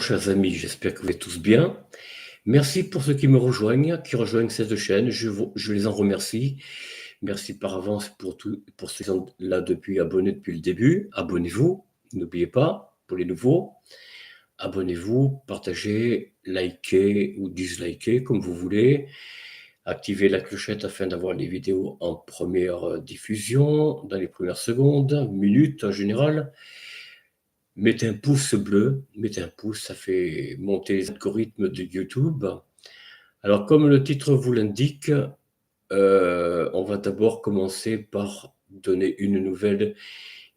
Chers amis, j'espère que vous êtes tous bien. Merci pour ceux qui me rejoignent, qui rejoignent cette chaîne. Je les en remercie. Merci par avance pour ceux qui sont là abonnés depuis le début. Abonnez-vous, n'oubliez pas, pour les nouveaux. Abonnez-vous, partagez, likez ou dislikez comme vous voulez. Activez la clochette afin d'avoir les vidéos en première diffusion, dans les premières secondes, minutes en général. Mettez un pouce bleu, mettez un pouce, ça fait monter les algorithmes de YouTube. Alors, comme le titre vous l'indique, on va d'abord commencer par donner une nouvelle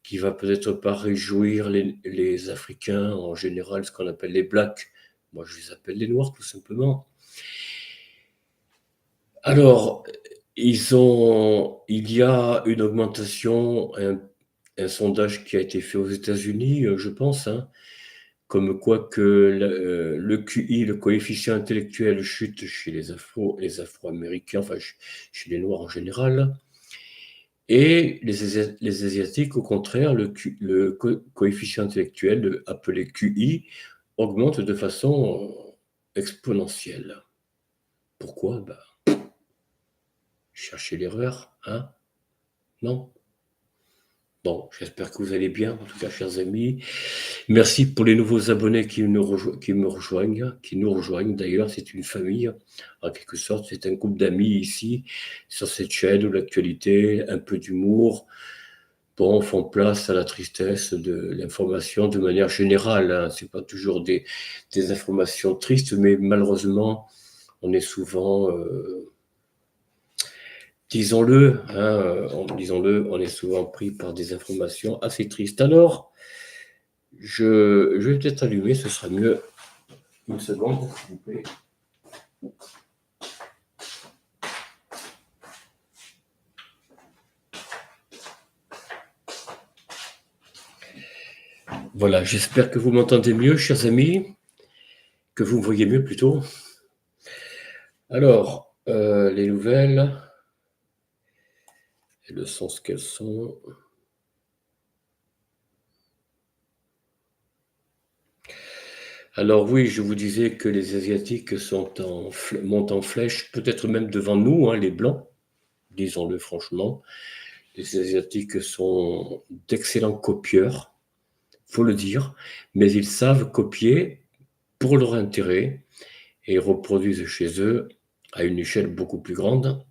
qui va peut-être pas réjouir les Africains en général, ce qu'on appelle les Blacks. Moi, je les appelle les Noirs, tout simplement. Alors, il y a une augmentation, un sondage qui a été fait aux États-Unis, je pense, comme quoi que le QI, le coefficient intellectuel, chute chez les Afro-Américains, enfin chez les Noirs en général, et les Asiatiques, au contraire, le coefficient intellectuel, appelé QI, augmente de façon exponentielle. Pourquoi? Cherchez l'erreur, hein? Non? Bon, j'espère que vous allez bien, en tout cas, chers amis. Merci pour les nouveaux abonnés qui nous rejoignent. D'ailleurs, c'est une famille, en quelque sorte, c'est un groupe d'amis ici, sur cette chaîne où l'actualité, un peu d'humour, font place à la tristesse de l'information de manière générale. C'est pas toujours des informations tristes, mais malheureusement, on est souvent... disons-le, on est souvent pris par des informations assez tristes. Alors, je vais peut-être allumer, ce sera mieux. Une seconde, s'il vous plaît. Voilà, j'espère que vous m'entendez mieux, chers amis, que vous me voyez mieux plutôt. Alors, les nouvelles, elles sont ce qu'elles sont. Alors oui, je vous disais que les Asiatiques montent en flèche, peut-être même devant nous, les Blancs, disons-le franchement. Les Asiatiques sont d'excellents copieurs, faut le dire, mais ils savent copier pour leur intérêt et reproduisent chez eux à une échelle beaucoup plus grande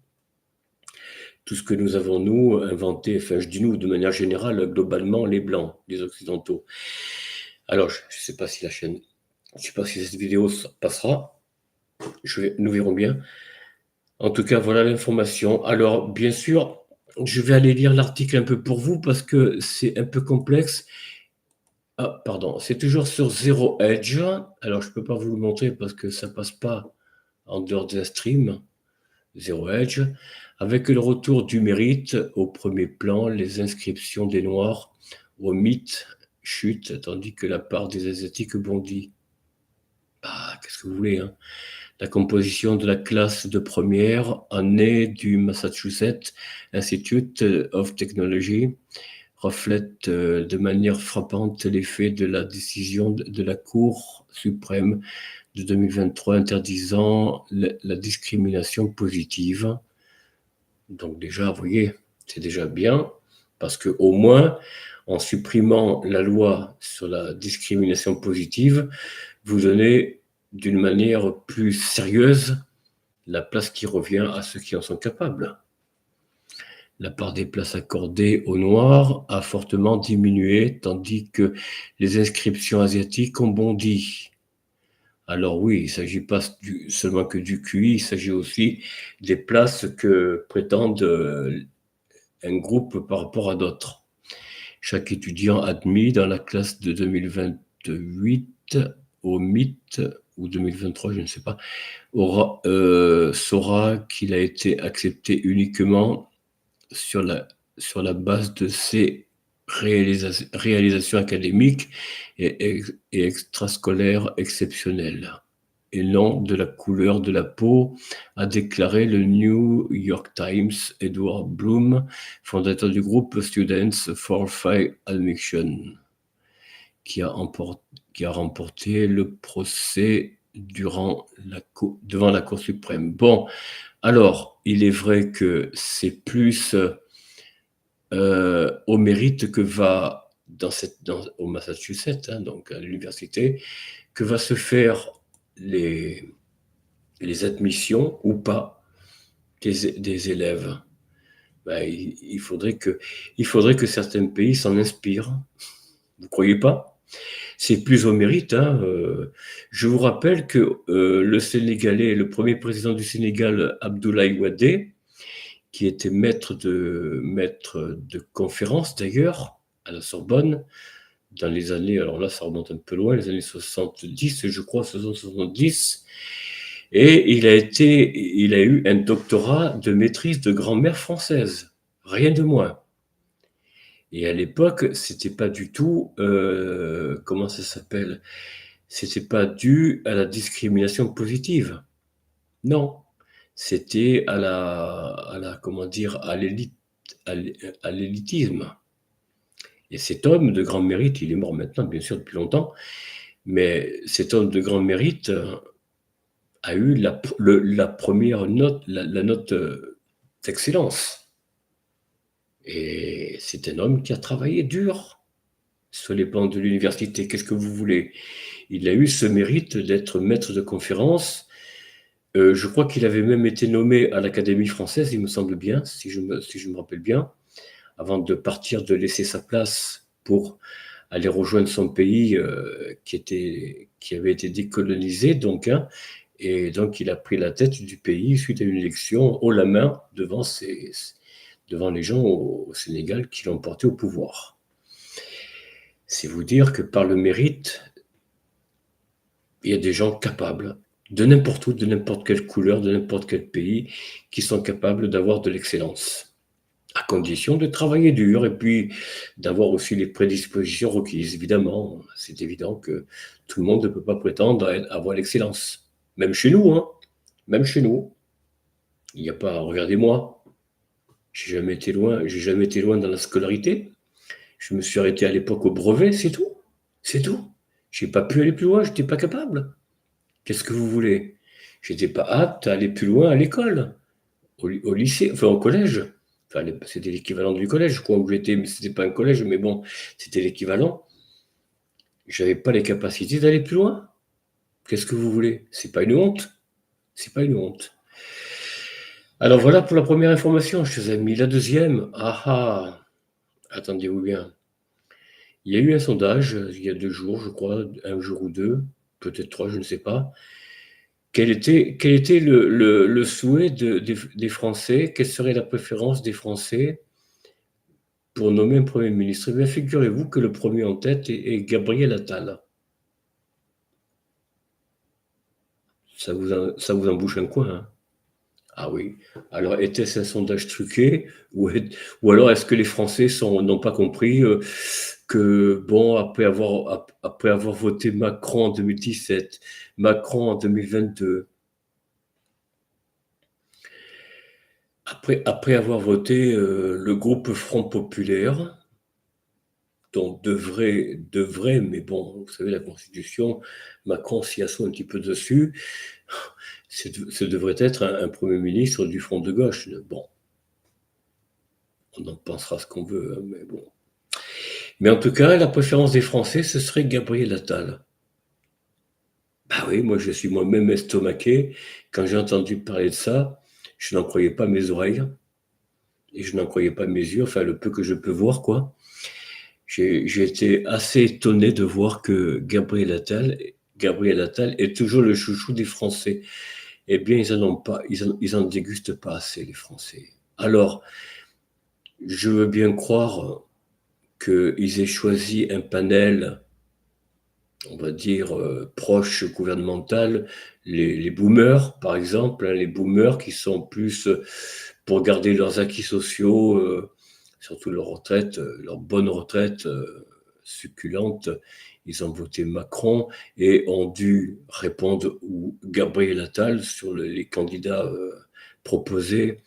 tout ce que nous avons, nous, inventé, enfin je dis nous de manière générale, globalement, les Blancs, les Occidentaux. Alors, je ne sais pas si cette vidéo passera, nous verrons bien. En tout cas, voilà l'information. Alors, bien sûr, je vais aller lire l'article un peu pour vous parce que c'est un peu complexe. Ah, pardon, c'est toujours sur Zero Edge. Alors, je ne peux pas vous le montrer parce que ça ne passe pas en dehors d'un stream. Zero Edge, avec le retour du mérite au premier plan, les inscriptions des Noirs au mythe chutent, tandis que la part des Asiatiques bondit. Qu'est-ce que vous voulez, La composition de la classe de première année du Massachusetts Institute of Technology reflète de manière frappante l'effet de la décision de la Cour suprême de 2023 interdisant la discrimination positive. Donc déjà, vous voyez, c'est déjà bien, parce qu'au moins, en supprimant la loi sur la discrimination positive, vous donnez d'une manière plus sérieuse la place qui revient à ceux qui en sont capables. La part des places accordées aux Noirs a fortement diminué, tandis que les inscriptions asiatiques ont bondi. Alors oui, il ne s'agit pas seulement que du QI, il s'agit aussi des places que prétendent un groupe par rapport à d'autres. Chaque étudiant admis dans la classe de 2028 au MIT, ou 2023, je ne sais pas, saura qu'il a été accepté uniquement sur la base de ses réalisations académiques et extrascolaires exceptionnelles, et non de la couleur de la peau, a déclaré le New York Times. Edward Bloom, fondateur du groupe Students for Fair Admission, qui qui a remporté le procès devant la Cour suprême. Bon, alors, il est vrai que c'est plus au mérite que va, au Massachusetts, hein, donc à l'université, que va se faire les admissions ou pas des élèves. Ben, il faudrait que certains pays s'en inspirent. Vous ne croyez pas? C'est plus au mérite. Hein. Je vous rappelle que le Sénégalais, le premier président du Sénégal, Abdoulaye Wade, qui était maître de conférence d'ailleurs à la Sorbonne, dans les années, alors là ça remonte un peu loin, les années 70, je crois, 70, et il a eu un doctorat de maîtrise de grammaire française, rien de moins. Et à l'époque, c'était pas du tout, comment ça s'appelle? C'était pas dû à la discrimination positive. Non, c'était comment dire, à l'élitisme. Et cet homme de grand mérite, il est mort maintenant, bien sûr, depuis longtemps, mais cet homme de grand mérite a eu la première note, la note d'excellence. Et c'est un homme qui a travaillé dur sur les plans de l'université. Qu'est-ce que vous voulez? Il a eu ce mérite d'être maître de conférence. Je crois qu'il avait même été nommé à l'Académie française, il me semble bien, si je me rappelle bien, avant de partir, de laisser sa place pour aller rejoindre son pays qui avait été décolonisé, donc, hein, et donc il a pris la tête du pays suite à une élection haut la main devant les gens au Sénégal qui l'ont porté au pouvoir. C'est vous dire que par le mérite, il y a des gens capables, de n'importe où, de n'importe quelle couleur, de n'importe quel pays, qui sont capables d'avoir de l'excellence, à condition de travailler dur et puis d'avoir aussi les prédispositions requises. Évidemment, c'est évident que tout le monde ne peut pas prétendre avoir l'excellence. Même chez nous, hein. Même chez nous. Il n'y a pas, regardez-moi, j'ai jamais été loin dans la scolarité. Je me suis arrêté à l'époque au brevet, c'est tout. C'est tout. J'ai pas pu aller plus loin, je n'étais pas capable. Qu'est-ce que vous voulez? J'étais pas apte à aller plus loin à l'école, au lycée, enfin au collège. Enfin, c'était l'équivalent du collège, je crois, où j'étais, mais c'était pas un collège, mais bon, c'était l'équivalent. J'avais pas les capacités d'aller plus loin. Qu'est-ce que vous voulez? C'est pas une honte. C'est pas une honte. Alors voilà pour la première information, chers amis. La deuxième, attendez-vous bien. Il y a eu un sondage il y a 2 jours, je crois, un jour ou 2, peut-être 3, je ne sais pas. Quel était le souhait des Français? Quelle serait la préférence des Français pour nommer un Premier ministre? Eh bien, figurez-vous que le premier en tête est Gabriel Attal. Ça vous embouche un coin, hein? Ah oui. Alors, était-ce un sondage truqué ou alors est-ce que les Français n'ont pas compris que, bon, après avoir voté Macron en 2017, Macron en 2022, après avoir voté le groupe Front Populaire, dont devrait, mais bon, vous savez, la Constitution, Macron s'y assoit un petit peu dessus, ce devrait être un Premier ministre du Front de gauche. Bon, on en pensera ce qu'on veut, hein, mais bon. Mais en tout cas, la préférence des Français, ce serait Gabriel Attal. Bah oui, moi je suis moi-même estomaqué. Quand j'ai entendu parler de ça, je n'en croyais pas mes oreilles et je n'en croyais pas mes yeux, enfin le peu que je peux voir, quoi. J'ai été assez étonné de voir que Gabriel Attal est toujours le chouchou des Français. Eh bien, ils en dégustent pas assez, les Français. Alors, je veux bien croire qu'ils aient choisi un panel, on va dire, proche gouvernemental, les boomers, par exemple, hein, les boomers qui sont plus pour garder leurs acquis sociaux, surtout leur retraite, leur bonne retraite succulente. Ils ont voté Macron et ont dû répondre ou Gabriel Attal sur les candidats proposés.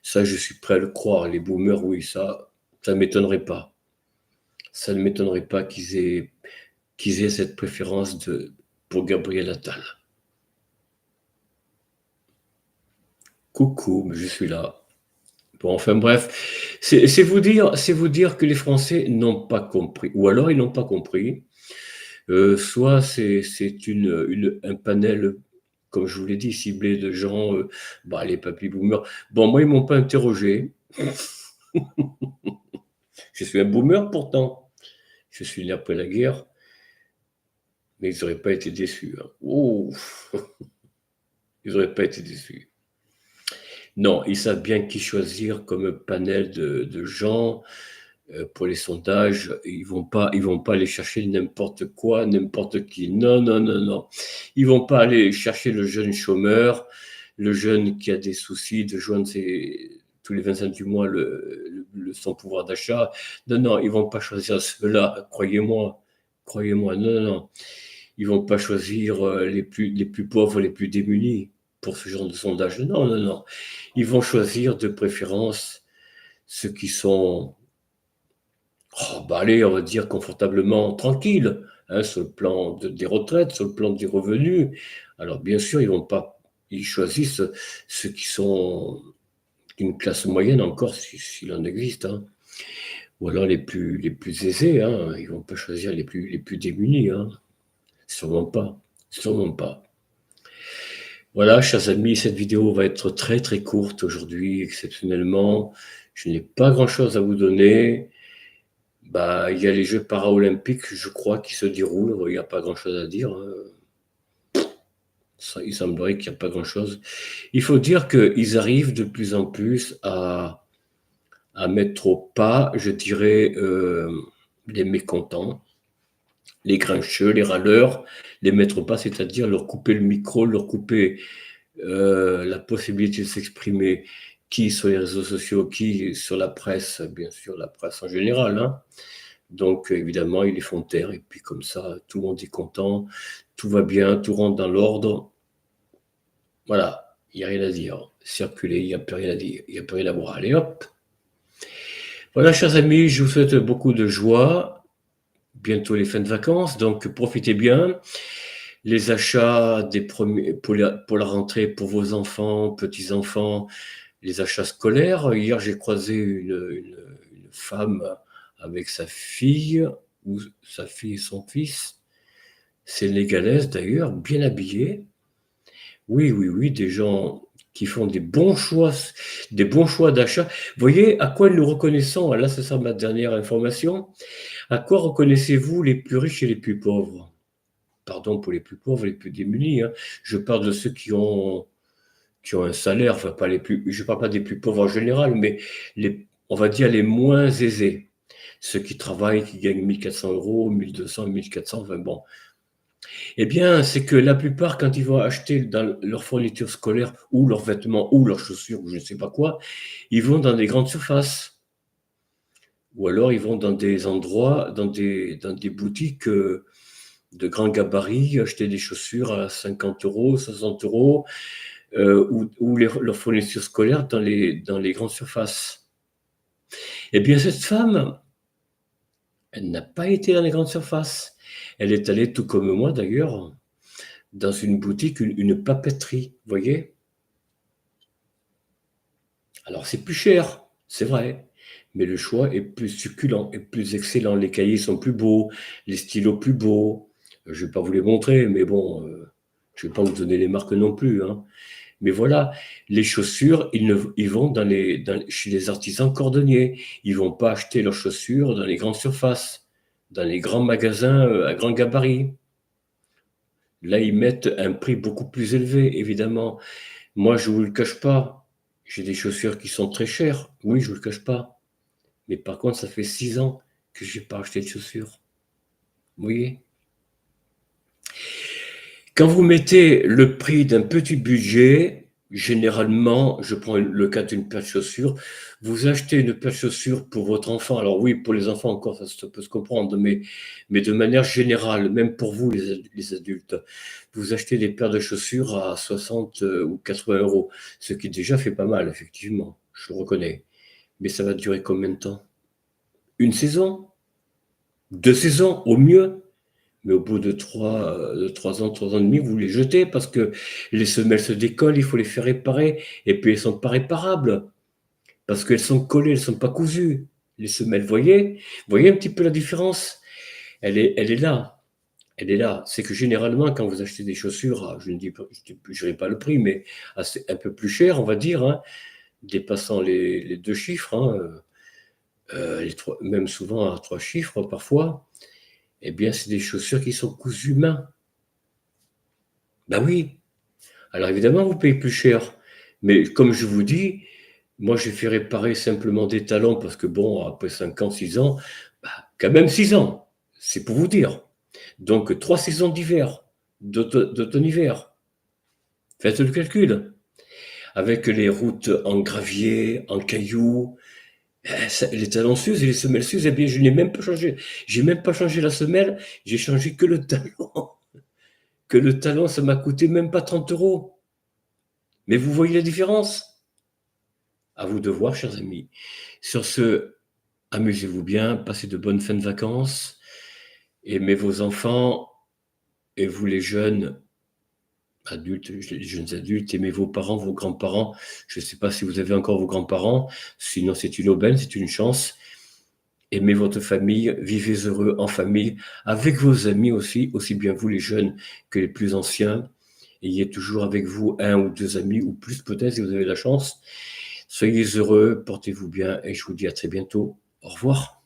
Ça, je suis prêt à le croire. Les boomers, oui, ça ne m'étonnerait pas. Ça ne m'étonnerait pas qu'ils aient qu'ils aient cette préférence pour Gabriel Attal. Coucou, mais je suis là. Bon, enfin bref, c'est vous dire que les Français n'ont pas compris, ou alors ils n'ont pas compris. Soit c'est un panel, comme je vous l'ai dit, ciblé de gens, les papy boomers. Bon, moi, ils m'ont pas interrogé. Je suis un boomer pourtant. Je suis né après la guerre. Mais ils n'auraient pas été déçus. Hein. Oh ils n'auraient pas été déçus. Non, ils savent bien qui choisir comme panel de gens pour les sondages. Ils vont pas aller chercher n'importe quoi, n'importe qui. Non, non, non, non. Ils vont pas aller chercher le jeune chômeur, le jeune qui a des soucis de joindre tous les 25 du mois son pouvoir d'achat. Non, non, ils vont pas choisir ceux-là. Croyez-moi, croyez-moi. Non, non, non. Ils vont pas choisir les plus pauvres, les plus démunis pour ce genre de sondage. Non, non, non. Ils vont choisir de préférence ceux qui sont, allez, on va dire confortablement tranquilles, hein, sur le plan des retraites, sur le plan des revenus. Alors bien sûr, ils choisissent ceux qui sont d'une classe moyenne encore, s'il en existe, hein. Ou alors les plus aisés, hein. Ils vont pas choisir les plus démunis, hein. Sûrement pas, sûrement pas. Voilà, chers amis, cette vidéo va être très très courte aujourd'hui, exceptionnellement. Je n'ai pas grand-chose à vous donner. Il y a les Jeux paralympiques, je crois, qui se déroulent. Il n'y a pas grand-chose à dire. Hein. Il semblerait qu'il n'y a pas grand-chose. Il faut dire qu'ils arrivent de plus en plus à mettre au pas, je dirais, les mécontents, les grincheux, les râleurs, les mettre au pas, c'est-à-dire leur couper le micro, leur couper la possibilité de s'exprimer, qui sur les réseaux sociaux, qui sur la presse, bien sûr, la presse en général. Hein. Donc, évidemment, ils les font taire, et puis comme ça, tout le monde est content, tout va bien, tout rentre dans l'ordre. Voilà, il n'y a rien à dire. Circuler, il n'y a plus rien à dire, il n'y a plus rien à voir. Allez, hop. Voilà, chers amis, je vous souhaite beaucoup de joie. Bientôt les fins de vacances, donc profitez bien. Les achats pour la rentrée pour vos enfants, petits-enfants, les achats scolaires. Hier, j'ai croisé une femme avec sa fille, ou sa fille et son fils, sénégalaise d'ailleurs, bien habillée. Oui, oui, oui, des gens qui font des bons choix d'achat. Vous voyez à quoi nous reconnaissons, là c'est ça ma dernière information, à quoi reconnaissez-vous les plus riches et les plus pauvres? Pardon pour les plus pauvres, les plus démunis. Hein. Je parle de ceux qui ont un salaire, enfin pas je ne parle pas des plus pauvres en général, mais on va dire les moins aisés. Ceux qui travaillent, qui gagnent 1400 euros, 1200, 1400, enfin bon. Eh bien, c'est que la plupart, quand ils vont acheter dans leur fourniture scolaire, ou leurs vêtements, ou leurs chaussures, ou je ne sais pas quoi, ils vont dans des grandes surfaces. Ou alors, ils vont dans des endroits, dans des boutiques de grands gabarits, acheter des chaussures à 50 euros, 60 euros, ou leur fourniture scolaire dans les grandes surfaces. Eh bien, cette femme, elle n'a pas été dans les grandes surfaces. Elle est allée, tout comme moi d'ailleurs, dans une boutique, une papeterie, vous voyez. Alors, c'est plus cher, c'est vrai, mais le choix est plus succulent, est plus excellent. Les cahiers sont plus beaux, les stylos plus beaux. Je ne vais pas vous les montrer, mais bon, je ne vais pas vous donner les marques non plus. Hein. Mais voilà, les chaussures, ils vont chez les artisans cordonniers. Ils ne vont pas acheter leurs chaussures dans les grandes surfaces, dans les grands magasins à grand gabarit. Là, ils mettent un prix beaucoup plus élevé, évidemment. Moi, je ne vous le cache pas. J'ai des chaussures qui sont très chères. Oui, je ne vous le cache pas. Mais par contre, ça fait 6 ans que je n'ai pas acheté de chaussures. Vous voyez ? Quand vous mettez le prix d'un petit budget, généralement, je prends le cas d'une paire de chaussures, vous achetez une paire de chaussures pour votre enfant. Alors oui, pour les enfants encore, ça peut se comprendre, mais de manière générale, même pour vous, les adultes, vous achetez des paires de chaussures à 60 ou 80 euros, ce qui déjà fait pas mal, effectivement, je le reconnais. Mais ça va durer combien de temps? Une saison? 2 saisons, au mieux? Mais au bout de 3 ans et demi, vous les jetez parce que les semelles se décollent, il faut les faire réparer. Et puis elles ne sont pas réparables parce qu'elles sont collées, elles ne sont pas cousues. Les semelles, voyez un petit peu la différence? Elle est là. Elle est là. C'est que généralement, quand vous achetez des chaussures, je ne dis pas, je ne dirai pas le prix, mais un peu plus cher, on va dire, hein, dépassant les 2 chiffres, hein, même souvent à 3 chiffres parfois, eh bien, c'est des chaussures qui sont cousues main. Ben oui. Alors évidemment, vous payez plus cher. Mais comme je vous dis, moi, j'ai fait réparer simplement des talons parce que bon, après 5 ans, 6 ans, bah, quand même 6 ans, c'est pour vous dire. Donc 3 saisons d'hiver, d'automne-hiver. Faites le calcul. Avec les routes en gravier, en cailloux, les talons s'usent et les semelles s'usent, eh bien, je n'ai même pas changé. J'ai même pas changé la semelle, j'ai changé que le talon. Que le talon, ça m'a coûté même pas 30 euros. Mais vous voyez la différence? À vous de voir, chers amis. Sur ce, amusez-vous bien, passez de bonnes fins de vacances, aimez vos enfants, et vous les jeunes adultes, les jeunes adultes, aimez vos parents, vos grands-parents. Je ne sais pas si vous avez encore vos grands-parents, sinon c'est une aubaine, c'est une chance. Aimez votre famille, vivez heureux en famille, avec vos amis aussi, aussi bien vous les jeunes que les plus anciens. Ayez toujours avec vous 1 ou 2 amis, ou plus peut-être si vous avez la chance. Soyez heureux, portez-vous bien, et je vous dis à très bientôt. Au revoir.